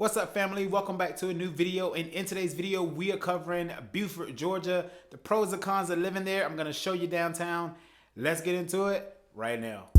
What's up, family? Welcome back to a new video. And in today's video, we are covering Buford, Georgia, the pros and cons of living there. I'm going to show you downtown. Let's get into it right now.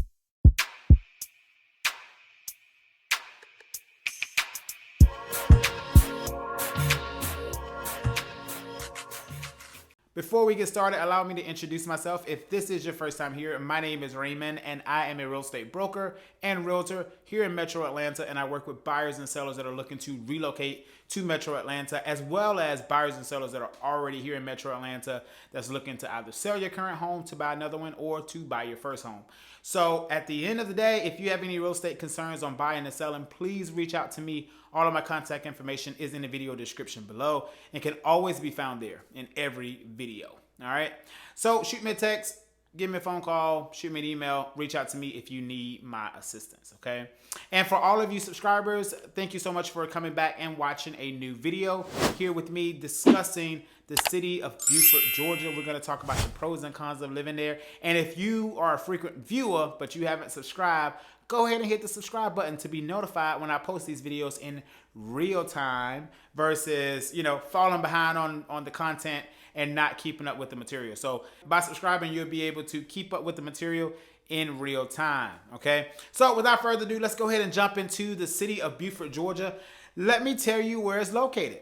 Before we get started, allow me to introduce myself. If this is your first time here, my name is Raymond and I am a real estate broker and realtor here in Metro Atlanta, and I work with buyers and sellers that are looking to relocate to Metro Atlanta, as well as buyers and sellers that are already here in Metro Atlanta that's looking to either sell your current home to buy another one or to buy your first home. So at the end of the day, if you have any real estate concerns on buying and selling, please reach out to me. All of my contact information is in the video description below and can always be found there in every video. All right. So shoot me a text, give me a phone call, shoot me an email, reach out to me if you need my assistance. Okay. And for all of you subscribers, thank you so much for coming back and watching a new video here with me discussing the city of Buford, Georgia. We're going to talk about the pros and cons of living there. And if you are a frequent viewer, but you haven't subscribed, go ahead and hit the subscribe button to be notified when I post these videos in real time versus, falling behind on the content and not keeping up with the material. So by subscribing, you'll be able to keep up with the material in real time. Okay. So without further ado, let's go ahead and jump into the city of Buford, Georgia. Let me tell you where it's located.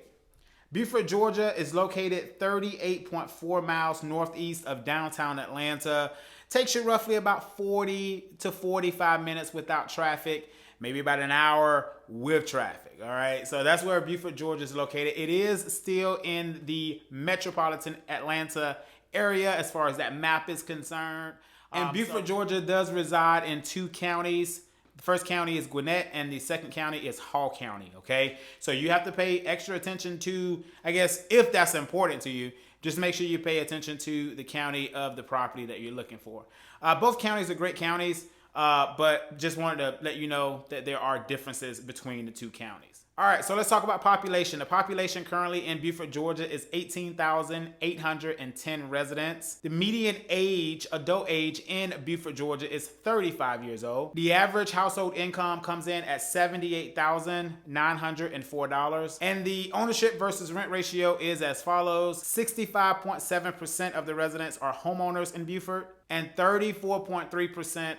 Buford, Georgia is located 38.4 miles northeast of downtown Atlanta. Takes you roughly about 40 to 45 minutes without traffic, maybe about an hour with traffic. All right. So that's where Buford, Georgia is located. It is still in the metropolitan Atlanta area as far as that map is concerned. And Buford, Georgia does reside in two counties. The first county is Gwinnett and the second county is Hall County. Okay. So you have to pay extra attention to, I guess, if that's important to you, just make sure you pay attention to the county of the property that you're looking for. Both counties are great counties, but just wanted to let you know that there are differences between the two counties. All right, so let's talk about population. The population currently in Buford, Georgia is 18,810 residents. The median age, adult age in Buford, Georgia is 35 years old. The average household income comes in at $78,904. And the ownership versus rent ratio is as follows. 65.7% of the residents are homeowners in Buford and 34.3%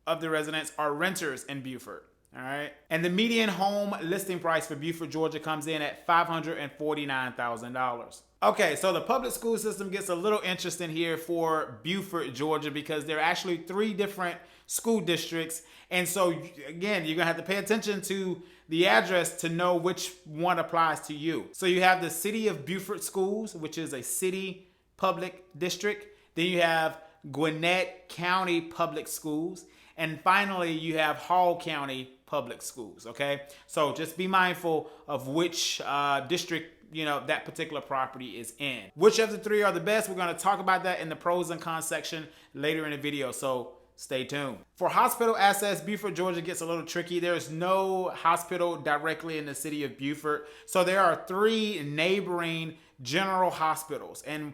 of the residents are renters in Buford. All right. And the median home listing price for Buford, Georgia comes in at $549,000. Okay, so the public school system gets a little interesting here for Buford, Georgia, because there are actually three different school districts. And so, again, you're going to have to pay attention to the address to know which one applies to you. So you have the City of Buford Schools, which is a city public district. Then you have Gwinnett County Public Schools. And finally, you have Hall County Public Schools, okay? So just be mindful of which district, that particular property is in. Which of the three are the best? We're going to talk about that in the pros and cons section later in the video, so stay tuned. For hospital access, Buford, Georgia gets a little tricky. There's no hospital directly in the city of Buford. So there are three neighboring general hospitals. And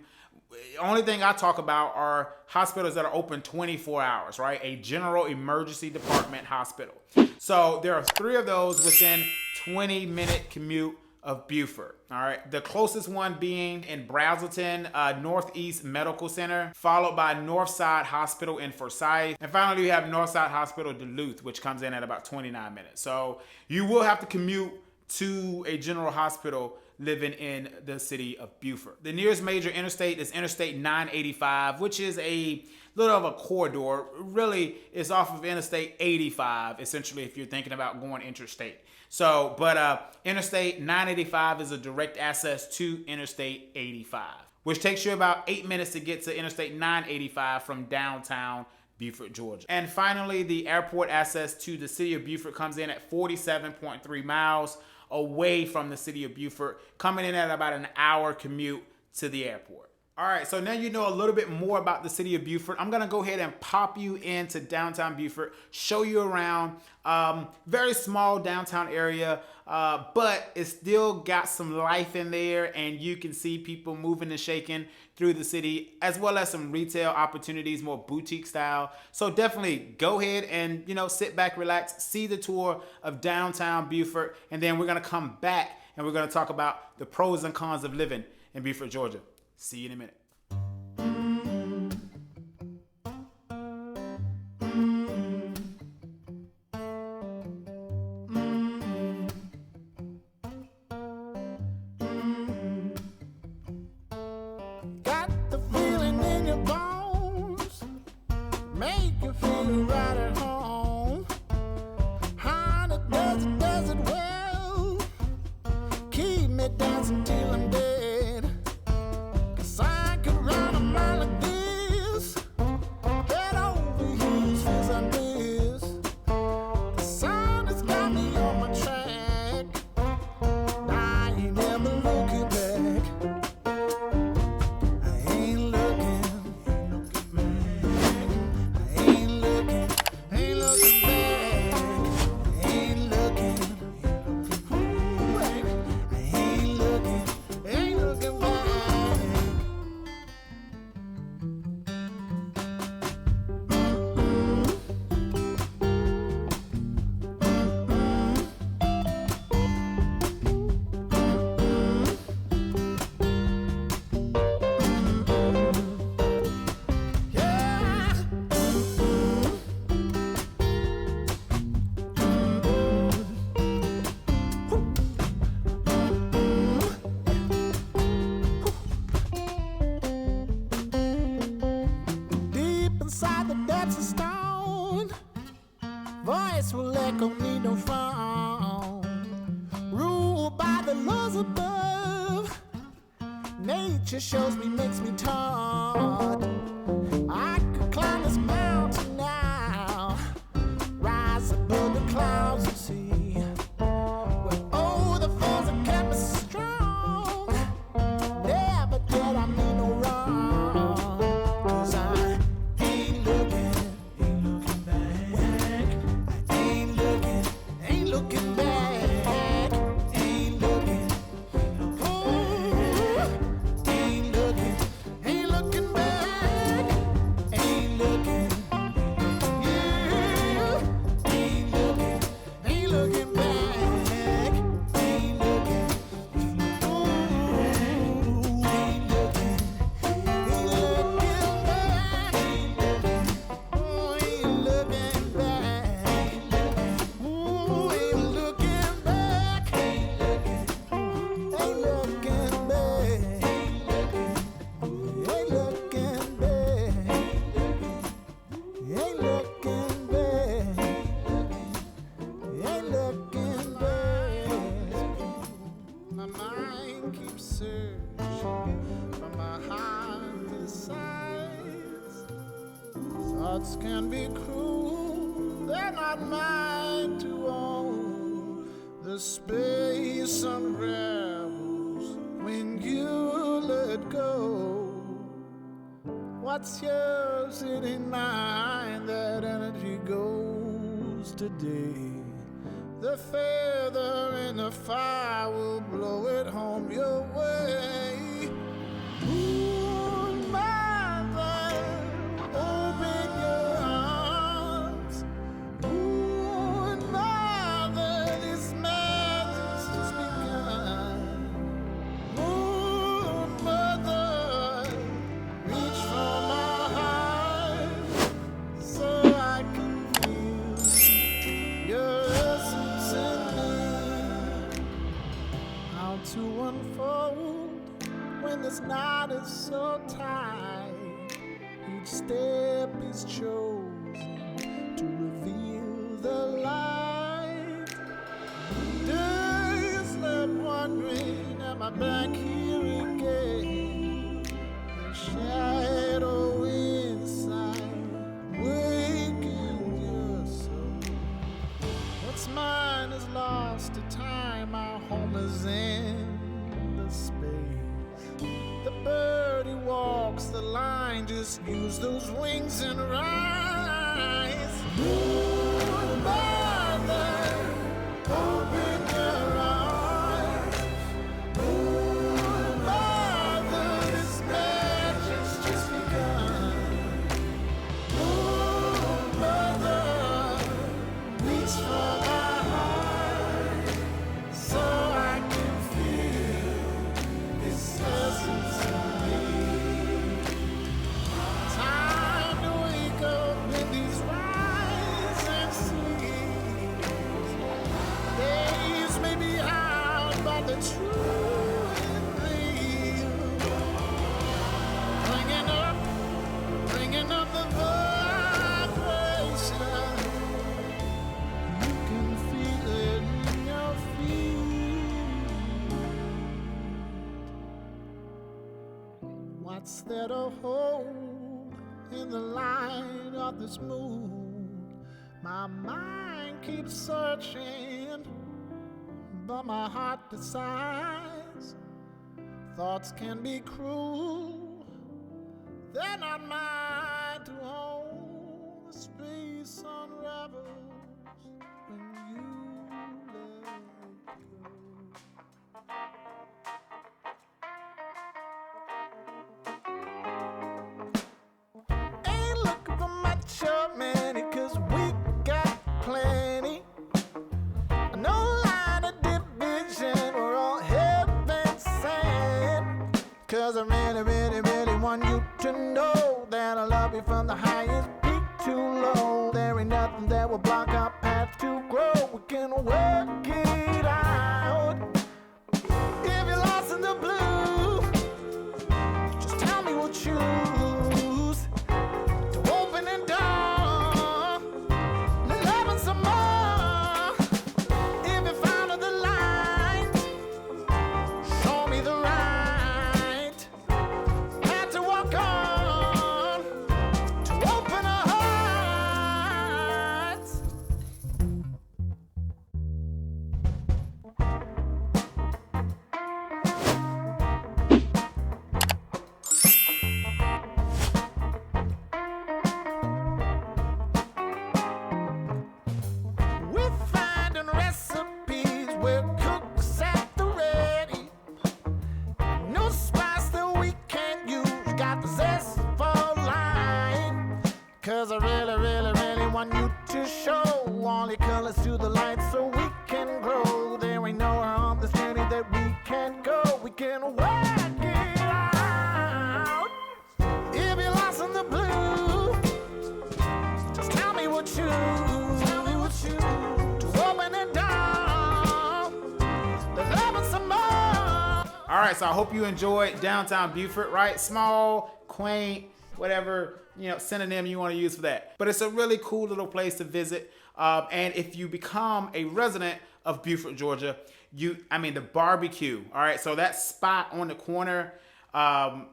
the only thing I talk about are hospitals that are open 24 hours, right? A general emergency department hospital. So there are three of those within 20-minute commute of Buford. All right. The closest one being in Brazelton, Northeast Medical Center, followed by Northside Hospital in Forsyth. And finally, we have Northside Hospital Duluth, which comes in at about 29 minutes. So you will have to commute to a general hospital living in the city of Buford. The nearest major interstate is Interstate 985, which is a little of a corridor. Really, it's off of Interstate 85, essentially, if you're thinking about going interstate. So, but Interstate 985 is a direct access to Interstate 85, which takes you about 8 minutes to get to Interstate 985 from downtown Buford, Georgia. And finally, the airport access to the city of Buford comes in at 47.3 miles away from the city of Buford, coming in at about an hour commute to the airport. All right, so now you know a little bit more about the city of Buford. I'm gonna go ahead and pop you into downtown Buford, show you around. Very small downtown area, but it still got some life in there, and you can see people moving and shaking through the city, as well as some retail opportunities, more boutique style. So definitely go ahead and sit back, relax, see the tour of downtown Buford, and then we're gonna come back and we're gonna talk about the pros and cons of living in Buford, Georgia. See you in a minute. Got the feeling in your bones, make you feel right at home. Honey, does it well, keep me dancing till I'm dead. I could run a mile like this, head over heels, feels like this. The sun has got me on my track, I ain't never looking back. I ain't looking back. I ain't looking back. I ain't looking back. I ain't looking back. Inside the depths of stone, voice will echo, need no phone. Ruled by the laws above, nature shows me, makes me taught. I could climb this mountain now, rise above the clouds and see. Well, oh, the force that kept me strong, never did I mean no wrong. 'Cause I ain't looking back. I ain't looking back. Ain't looking, ooh, ain't looking back. Ain't looking, yeah. Ain't looking back. Ain't looking, ooh, ain't looking back. Oh, ain't looking back. Ooh, ain't looking back. Ain't looking back. Ain't looking back. Ain't looking back. Ain't looking back. My mind keeps searching from my heart to the sides. Thoughts can be cruel, they're not mine to own. The space unravels when you let go. What's yours, it ain't mine. That energy goes today. The feather in the fire will blow it home your way. Moon mother, open your arms. Moon mother, this madness just begun. Moon mother, reach for my heart so I can feel your essence in me. How to unfold when this knot is so tight. Each step is chosen to reveal the light. Days left wondering, am I back here again? The shadow inside, waking your soul. What's mine is lost to time, our home is in the space. The birdie walks just use those wings and rise. Moon mother, open your eyes. Moon mother, this magic's just begun. Moon mother, reach for my heart so I can feel this essence of me. Time to wake up with these rise and sleep. Days may be hard, but the true and real. Bringing up the vibration. You can feel it in your feet. What's there to hold in the light of this moon? My mind keeps searching, but my heart decides. Thoughts can be cruel, they're not mine to hold. The space unravels when you let go. Ain't looking for much or many, 'cause we got plenty. No line of division, we're all heaven sent. 'Cause I really, really, really want you to know that I love you from the highest peak to low. There ain't nothing that will block our path to grow. We can work it out. If you're lost in the blue, just tell me we'll choose to open and down, loving some more. If you found the light, show me the right path to walk on, to open our hearts. We're finding recipes where cooks at the ready. No spice that we can't use. Got the zest for line. 'Cause I really, really, really want you to show all your colors to the light so we can grow. There ain't nowhere on this journey that we can't go. We can work it out. If you're lost in the blue, just tell me what you to open it down. The love and some more. All right, so I hope you enjoyed Downtown Buford, right? Small, quaint, whatever, synonym you want to use for that. But it's a really cool little place to visit. And if you become a resident of Buford, Georgia, the barbecue, all right? So that spot on the corner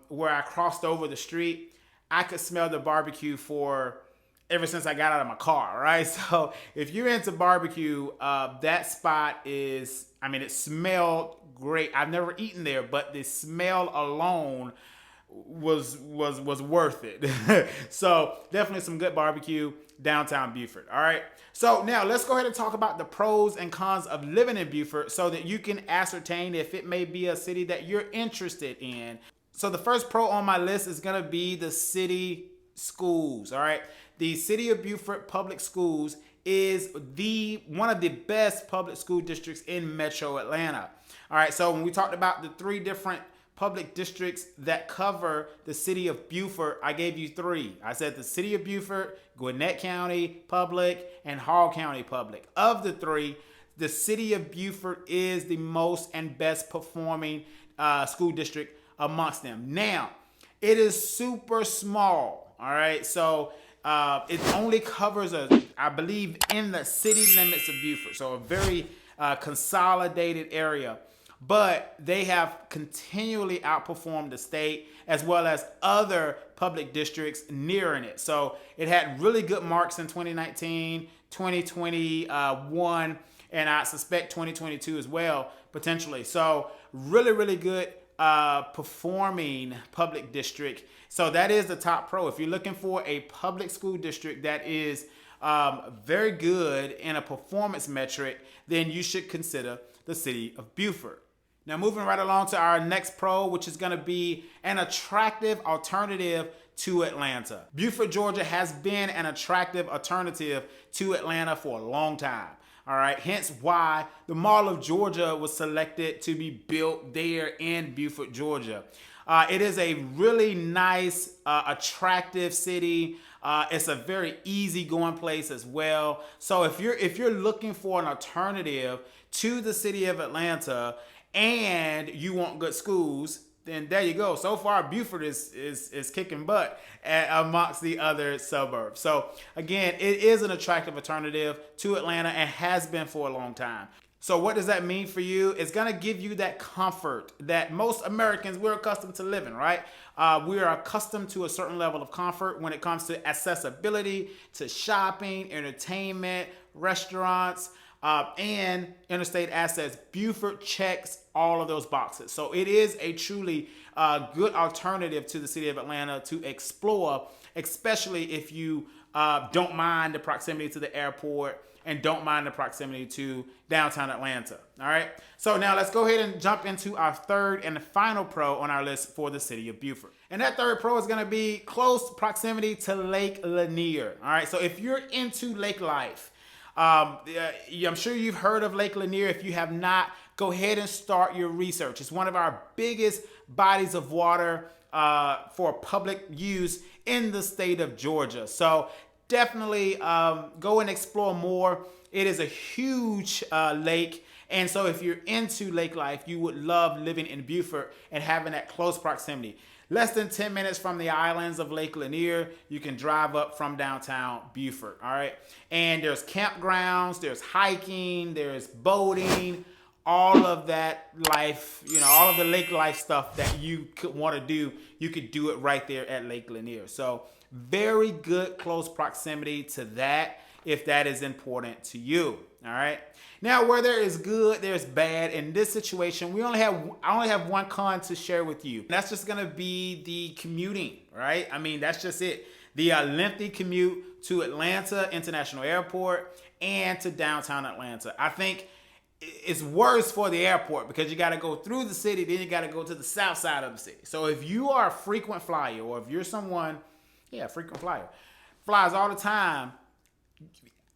where I crossed over the street, I could smell the barbecue ever since I got out of my car, right? So if you're into barbecue, that spot is, it smelled great. I've never eaten there, but the smell alone was worth it. So definitely some good barbecue downtown Buford. All right. So now let's go ahead and talk about the pros and cons of living in Buford so that you can ascertain if it may be a city that you're interested in. So the first pro on my list is going to be the city schools. All right. The City of Buford Public Schools is one of the best public school districts in Metro Atlanta. All right. So when we talked about the three different public districts that cover the city of Buford, I gave you three. I said the city of Buford, Gwinnett County Public, and Hall County Public. Of the three, the city of Buford is the most and best performing school district amongst them. Now, it is super small. All right. So it only covers, I believe, in the city limits of Buford. So a very consolidated area. But they have continually outperformed the state as well as other public districts nearing it. So it had really good marks in 2019, 2021, and I suspect 2022 as well, potentially. So really, really good performing public district. So that is the top pro. If you're looking for a public school district that is very good in a performance metric, then you should consider the city of Buford. Now moving right along to our next pro, which is going to be an attractive alternative to Atlanta. Buford, Georgia has been an attractive alternative to Atlanta for a long time. All right, hence why the Mall of Georgia was selected to be built there in Buford, Georgia. It is a really nice, attractive city. It's a very easygoing place as well. So if you're looking for an alternative to the city of Atlanta and you want good schools, then there you go. So far, Buford is kicking butt amongst the other suburbs. So again, it is an attractive alternative to Atlanta and has been for a long time. So what does that mean for you? It's going to give you that comfort that most Americans, we're accustomed to living, right? We are accustomed to a certain level of comfort when it comes to accessibility to shopping, entertainment, restaurants, and interstate assets. Buford checks all of those boxes. So it is a truly good alternative to the city of Atlanta to explore, especially if you don't mind the proximity to the airport and don't mind the proximity to downtown Atlanta. All right. So now let's go ahead and jump into our third and final pro on our list for the city of Buford. And that third pro is going to be close proximity to Lake Lanier. All right. So if you're into lake life, I'm sure you've heard of Lake Lanier. If you have not, go ahead and start your research. It's one of our biggest bodies of water for public use in the state of Georgia. So definitely go and explore more. It is a huge lake. And so if you're into lake life, you would love living in Buford and having that close proximity. Less than 10 minutes from the islands of Lake Lanier, you can drive up from downtown Buford, all right? And there's campgrounds, there's hiking, there's boating, all of that life, all of the lake life stuff that you could want to do, you could do it right there at Lake Lanier. So very good close proximity to that if that is important to you, all right? Now, where there is good, there's bad. In this situation, I only have one con to share with you. That's just gonna be the commuting, right? I mean, that's just it. The lengthy commute to Atlanta International Airport and to downtown Atlanta. I think it's worse for the airport because you gotta go through the city, then you gotta go to the south side of the city. So if you are a frequent flyer or if you're someone, frequent flyer, flies all the time,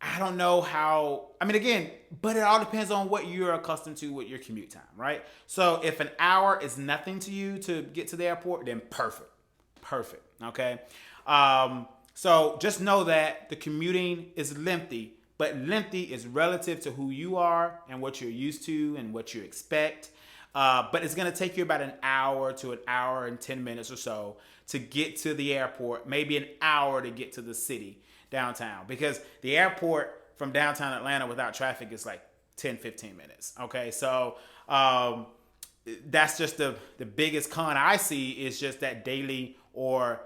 I don't know how, again, but it all depends on what you're accustomed to with your commute time, right? So if an hour is nothing to you to get to the airport, then perfect, okay? So just know that the commuting is lengthy, but lengthy is relative to who you are and what you're used to and what you expect. But it's gonna take you about an hour to an hour and 10 minutes or so to get to the airport, maybe an hour to get to the city downtown, because the airport from downtown Atlanta without traffic is like 10-15 minutes. Okay, so that's just the biggest con I see is just that daily or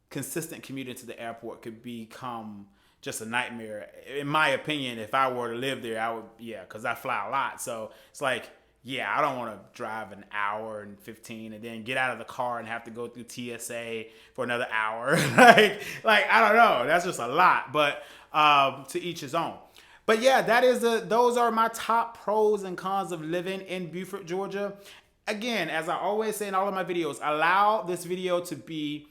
consistent commuting to the airport could become just a nightmare. In my opinion, if I were to live there, I would, because I fly a lot. So it's like, I don't want to drive an hour and 15 and then get out of the car and have to go through TSA for another hour. like I don't know. That's just a lot, but to each his own. But those are my top pros and cons of living in Buford, Georgia. Again, as I always say in all of my videos, allow this video to be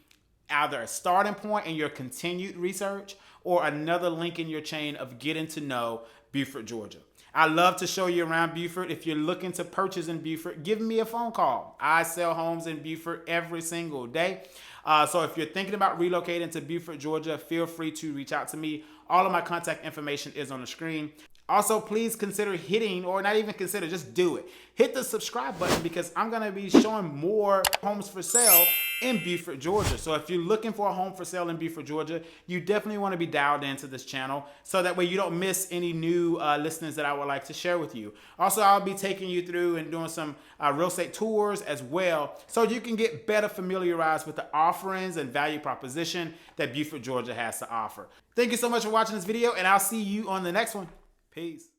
either a starting point in your continued research or another link in your chain of getting to know Buford, Georgia. I love to show you around Buford. If you're looking to purchase in Buford, give me a phone call. I sell homes in Buford every single day. So if you're thinking about relocating to Buford, Georgia, feel free to reach out to me. All of my contact information is on the screen. Also, please consider hitting, or not even consider, just do it. Hit the subscribe button because I'm going to be showing more homes for sale in Buford, Georgia. So if you're looking for a home for sale in Buford, Georgia, you definitely want to be dialed into this channel so that way you don't miss any new listings that I would like to share with you. Also, I'll be taking you through and doing some real estate tours as well so you can get better familiarized with the offerings and value proposition that Buford, Georgia has to offer. Thank you so much for watching this video, and I'll see you on the next one. Peace.